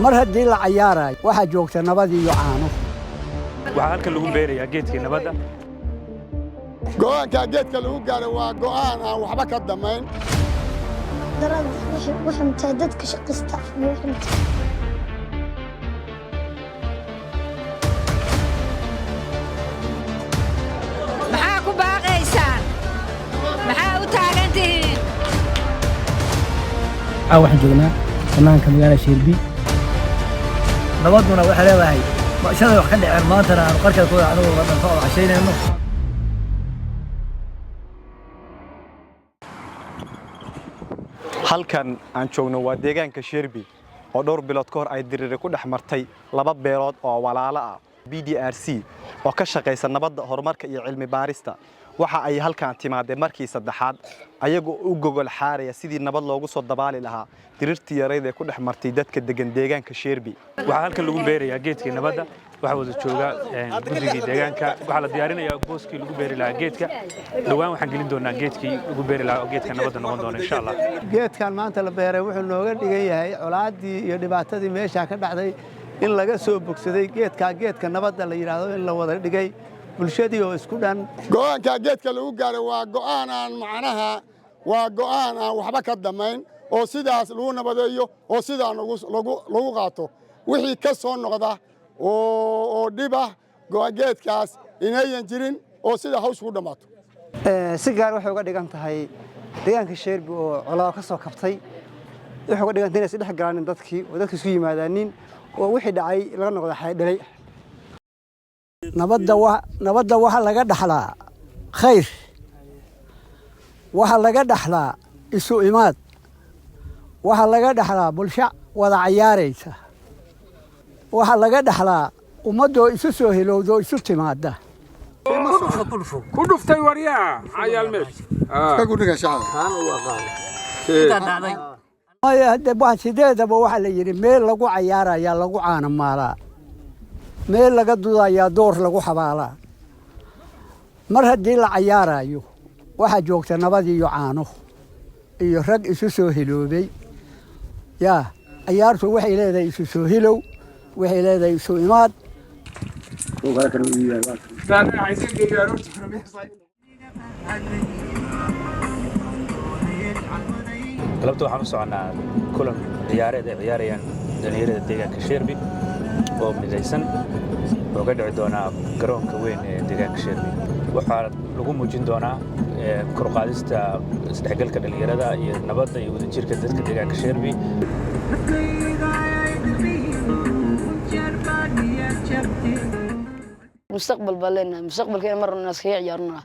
mar haddii la cayaarayo waxaa joogta nabad iyo caano waxaa halkan lagu beerayaa geedkii nabadda go'aanka geedka lagu gaaray waa go'aan aan waxba ka damayn darad waxay dadka shaqista maxaa ku baaqaysaan maxaa u taagantihiin waxaan joognaa banaanka magaalada Sheerbi nabaduna waxay leedahay shalay wax ka dhaceen maantana aan qarka ku raacno wadan ka cashaynayno halkan aan joogno waa deegaanka Sheerbi oo dhowr bilood ka hor ay diriir ku dhex martay laba beelood oo walaalo ah BDRC oo ka shaqeysa nabadda horumarka iyo cilmi baarista waxa ay halkan timaadeen markii saddexaad ayagoo u gogol xaaraya sidii nabad loogu soo dabaali lahaa diriirtii yareed ee ku dhex martay dadka degan deegaanka Sheerbi waxaa halkan lagu beerayaa geedkii nabadda waxa wada jooga guddigii deegaanka waxa la diyaarinayaa booskii lagu beeri lahaa geedka dhawaan waxaan gelin doonaa geedkii lagu beeri lahaa oo geedka nabadda noqon doona insha Allah geedkan maanta la beeray wuxuu nooga dhigan yahay colaadii iyo dhibaatadii meesha ka dhacday in laga soo bogsaday geedka nabadda la yiraahdo in la wada dhigay bulshadii oo isku dhan go'aanka geedka lagu gaaray waa go'aan aan macnaha waa go'aan aan waxba ka damayn oo sidaas lagu nabadeeyo oo sidaa lagu qaato wixii ka soo noqda oo dhiba geedkaas inayan jirin oo sida hawshu u dhamaato si gaar waxay uga dhigan tahay deegaanka Sheerbi oo colaado ka soo kabtay wuxuu uga dhigan tahay saddex galaanin dadkii oo dadku isku yimaadaanin oo wixii dhacay laga noqdo xaydhalay nabadda waxa laga dhaxlaa khayr waxa laga dhaxlaa isu imaad waxa laga dhaxlaa bulsho wada cayaaraysa waxa laga dhaxlaa ummadoo isu soo hilowdo isu timaada ku dhuftay wariyaa cayaal meesh ka gudniga shacabka hadda wax sideedaba waxa la yiri meel lagu cayaaraya lagu caana maalaa meel laga dudayaa door lagu xabaalaa mar haddii la cayaarayo waxaa joogta nabad iyo caano iyo rag isu soo hiloobay yaa cayaartu waxay leedahay isu soo hilow waxay leedahay isu imaad galabta waxaan u soconaa kulan ciyaareed ay ciyaarayaan dhalinyarada deegaanka Sheerbi oo midaysan oo ka dhici doona garoonka weyn ee deegaanka Sheerbi waxaa lagu muujin doonaa kor u qaadista isdhexgalka dhalinyarada iyo nabadda iyo wadajirka dadka deegaanka Sheerbi mustaqbal balena mustaqbalkeena marna iska ciyaarnaa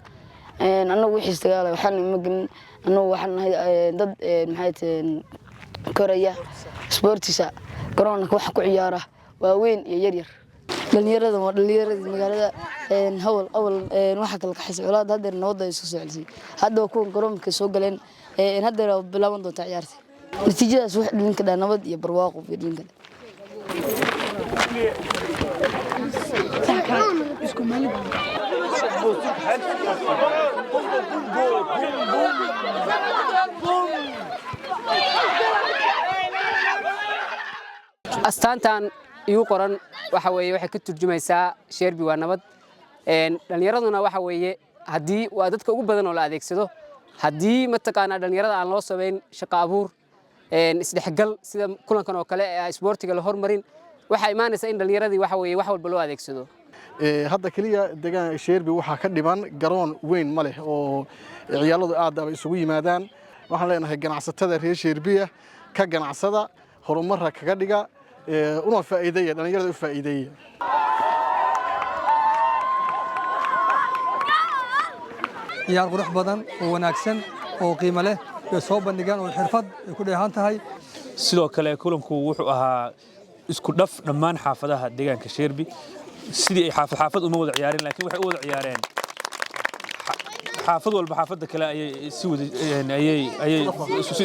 anagu wixii istagaalay waxaan ma gelin anagu waxaan nahay dad maxay teen koraya sportisa garoonka wax ku ciyaara waaweyn iyo yar yar dhalinyarada magaalada awal waxa kala ka xisay colaad hadda nabadda isku soo celisay hadda kuwa garoonka soo galeen hadda bilaaban doonta ciyaarta natiijadaas wax dhalin ka nabad iyo barwaaqo iyo dhalin ka astaantan igu qoran waxa weeye waxay ka turjumaysaa Sheerbi waa nabad dhalinyaraduna waxa weeye hadii waa dadka ugu badan oo la adeegsado hadii mataqaana dhalinyarada aan loo sameyn shaqo abuur isdhexgal sida kulankan oo kale ee sportiga la hormarin waxa imaanaysa in dhalinyaradii waxa weeye wax walba loo adeegsado hadda kaliya deegaanka Sheerbi waxa ka dhiban garoon weyn ma leh oo ciyaaladu aad ay isugu yimaadaan waxaan leenahay ganacsatada reer Sheerbi ka ganacsada horumarka kaga dhiga una faa'iideeya dhalinyarada u faa'iideeya ciyaar qurux badan oo wanaagsan oo qiimo leh oo soo bandhigaan oo xirfad ay ku dheehan tahay sidoo kale kulanku wuxuu ahaa isku dhaf dhammaan xaafadaha deegaanka Sheerbi sidii ay xaafad uma wada ciyaareen laakiin waxay u wada ciyaareen xaafad walba xaafadda kale ayay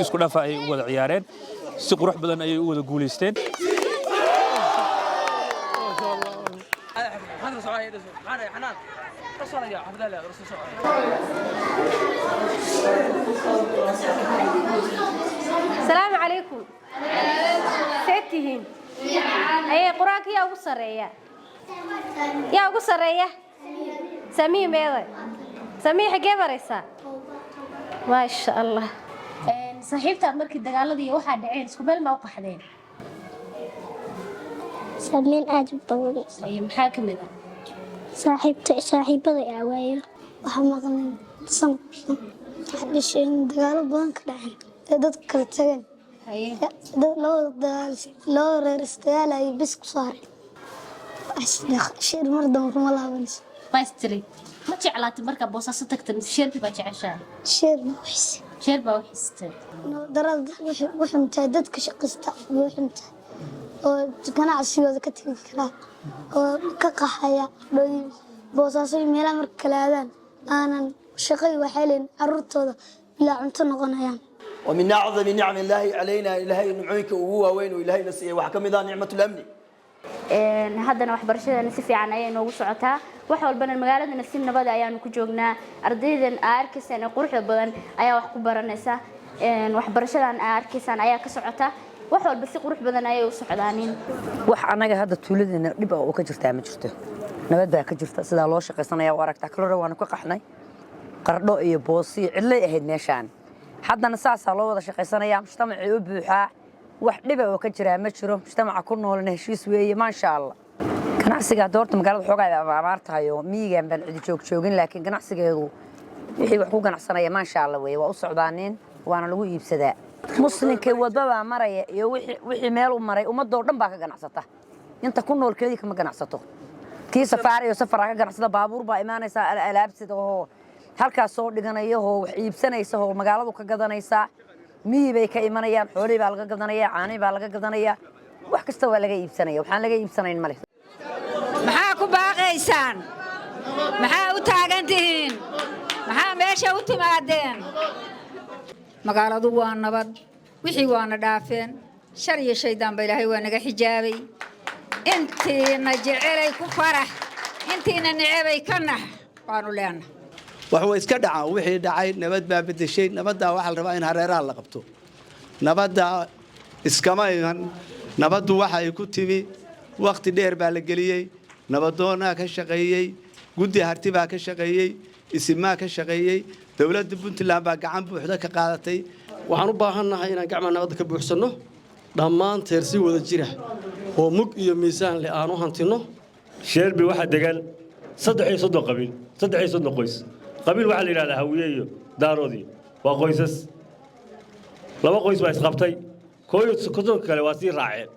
isku dhafa ay u wada ciyaareen si qurux badan ayay u wada guuleysteen السلام عليكم. tihiin ayay quraanka yaa ugu sareeya samii meeday samii xagee baraysaa maasha allah saaxiibtaad markii dagaaladii waxaa dhaceen isku meel ma u qaxdeen سامين أجب طويل maxaa ka mid ah saaxiibada awaayo waxa maqan sanadkan hadda shay dagaal badan ka dhacay dad kala tagan loo reeristayaal ay bis ku saaray shir mar damba kuma laabanayso baystri ma jeclaatay markaa boosaaso tagtay sheerbi baa jeceshaa sheer baa waxistay darad wuxuntaa dadka shaqista wuxuntaa oo ganacsigooda ka tagi karaa oo ka qaxaya boosaaso meelaha marka kala aadaan aanan shaqay waxay leeyihiin carruurtooda ilaa cunto noqonayaan ومن أعظم نعم الله علينا إلهي نعيك وهو وين وإلهي نسيه وحكم ذا نعمة الأمن haddana waxbarashadana si fiican ayay noogu socotaa wax walbana magaaladana si nabad ayaanu ku joognaa ardaydan arkaysan quruxda badan ayaa wax ku baranaysa waxbarashadan arkaysan ayaa ka socota wax walba si qurux badan ayay u socdaanin wax anaga hadda tuuladina dhib oo ka jirtaa ma jirto nabad baa ka jirta sida loo shaqaysanaya oo aragtaa kale waanu ka qaxnay qardho iyo boosi cidlay ahayd meeshaan haddana saasa loo wada shaqaysanaya mujtamacii u buuxaa wax dhib oo ka jira ma jiro mujtamaca ku noolna heshiis weeye ma sha Allah ganacsiga doorta magaalada xoogaa abaartahay oo miyigan baan cidi joogin laakiin ganacsigeedu wixii wax ku ganacsanaya ma sha Allah weeye waa u socdaaneen waana lagu iibsadaa muslimka wadada maraya iyo wixii meel u maray ummadoo dhan baa ka ganacsata inta ku noolkeedii kama ganacsato tii safaari oo safar ka ganacsada baabuur baa imaanaysa alaabsida oo halkaas soo dhiganayo oo wax iibsanaysa oo magaaladu ka gadanaysa miyi bay ka imanayaan xoolay baa laga gadanaya caani baa laga gadanaya wax kasta waa laga iibsanaya waxaan laga iibsanayn male maxaa ku baaqaysaan maxaa u taagantihiin maxaa meesha u timaadeen magaaladu waa nabad wixii waana dhaafeen shar iyo shaydaan ba ilaahay waa naga xijaabay intiina jecelay ku farax intiina necebay ka nax waanu leenahay waxuu iska dhacaa wixii dhacay nabad baa bedeshay nabadda waxa la rabaa in hareeraha la qabto nabadda iskama iman nabaddu waxa ay ku timi waqti dheer baa la geliyey nabadoonaa ka shaqeeyey guddi harti baa ka shaqeeyey isimaa ka shaqeeyey dowladda puntland baa gacan buuxda ka qaadatay waxaan u baahannahay inaan gacmaha nabadda ka buuxsanno dhammaanteed si wada jira oo mug iyo miisaan leh aan u hantino sheerbi waxaa degan 3 qabiil 3 qoys qabiil waxa la yiraahdaa hawiye iyo daaroodii waa qoysas laba qoys baa isqabtay kooyo kale waa si raaceen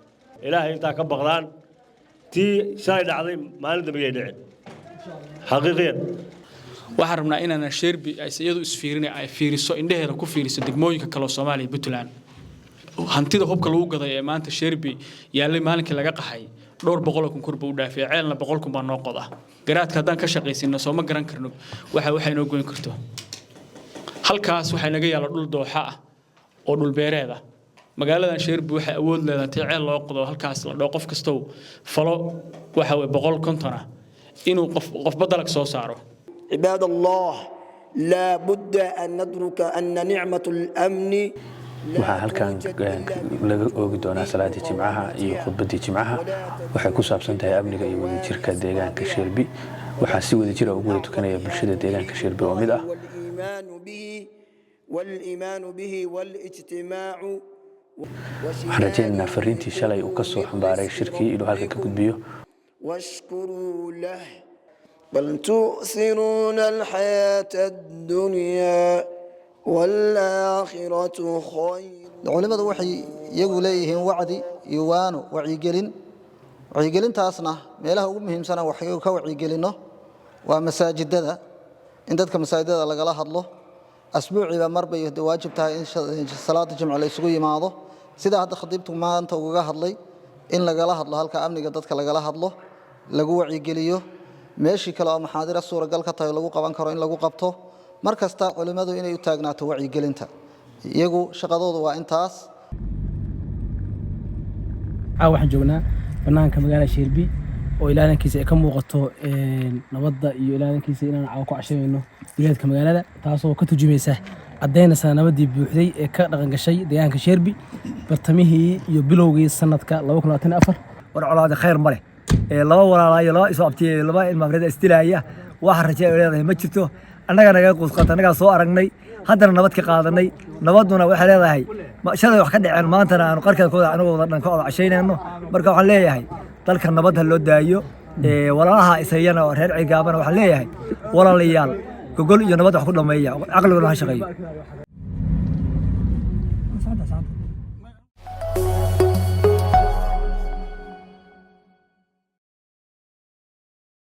ilaahay inta ka baqdaan tii shalay dhacday maalin dambe ay dhaceen xaqiiqiyan waxaan rabnaa inaan sheerbi ay iyadu isfiirinay ay fiiriso indhaheeda ku fiiriso degmooyinka kale oo Soomaaliya iyo Puntland hantida hubka lagu gaday ee maanta sheerbi yaalay maalinkii laga qaxay dhowr boqol kun kurba u dhaafay ceelna 100 kun baa noo qoda garaadka haddaan ka shaqaysino soo ma garan karno waxay noo goyn karto halkaas waxay naga yaala dhul dooxa ah oo dhul beereed ah magaaladan sheerbi waxay awood leedahay ceel loo qodo halkaas la dhoo qof kasto falo waxa way 150 ah inuu qof badalag soo saaro عباد الله لا بد أن ندرك أن نعمة الأمن waxaa halkan laga oogi doonaa salaadii jimcaha iyo khudbadii jimcaha waxay ku saabsan tahay amniga iyo wadajirka deegaanka Sheerbi waxaa si wadajir ah ugu tukanaya bulshada deegaanka Sheerbi oo mid ah والإيمان به والاجتماع waxaan rajaynaynaa fariintii shalay uu ka soo xambaaray shirkii inuu halkan ka gudbiyo واشكروا له بل تؤثرون الحياة الدنيا والآخرة خير culimadu waxay iyagu leeyihiin wacdi iyo waano wacyigelintaasna meelaha ugu muhiimsan waxay ka wacyigelino waa masaajidada in dadka masaajidada lagala hadlo asbuuciiba marba ay waajib tahay in salaada jimca la isugu yimaado sida hadda khadiibtu maanta uga hadlay in lagala hadlo halka amniga dadka lagala hadlo lagu wacyigeliyo meeshii kale oo maxaadira suuragal ka tahay lagu qaban karo in lagu qabto markasta culimadu inay u taagnaato wacyigelinta iyagu shaqadoodu waa intaas waxaan joognaa banaanka magaalada Sheerbi oo ilaalinkiisa ay ka muuqato nabadda iyo ilaalinkiisa inaan caawa ku casheeyno wilaayadka magaalada taasoo ka turjumaysa caddaynaysaa nabadii buuxday ee ka dhaqan gashay deegaanka Sheerbi bartamihii iyo bilowgii sanadka 2024 war colaade khayr ma leh laba walaalayo laba isu abtiyay laba ilmaafreed istilaya waxa rajay leedahay ma jirto annaga naga qusqata annaga soo aragnay haddana nabad ka qaadanay nabaduna waxay leedahay shalay wax ka dhaceen maantana aanu qarkadkooda anagu wada dhan ka wada cashaynayno marka waxaan leeyahay dalka nabad ha loo daayo walaalaha isayana oo reer cigaabana waxaan leeyahay walaalayaal gogol iyo nabad wax ku dhameeya aqliguna ha shaqeeyo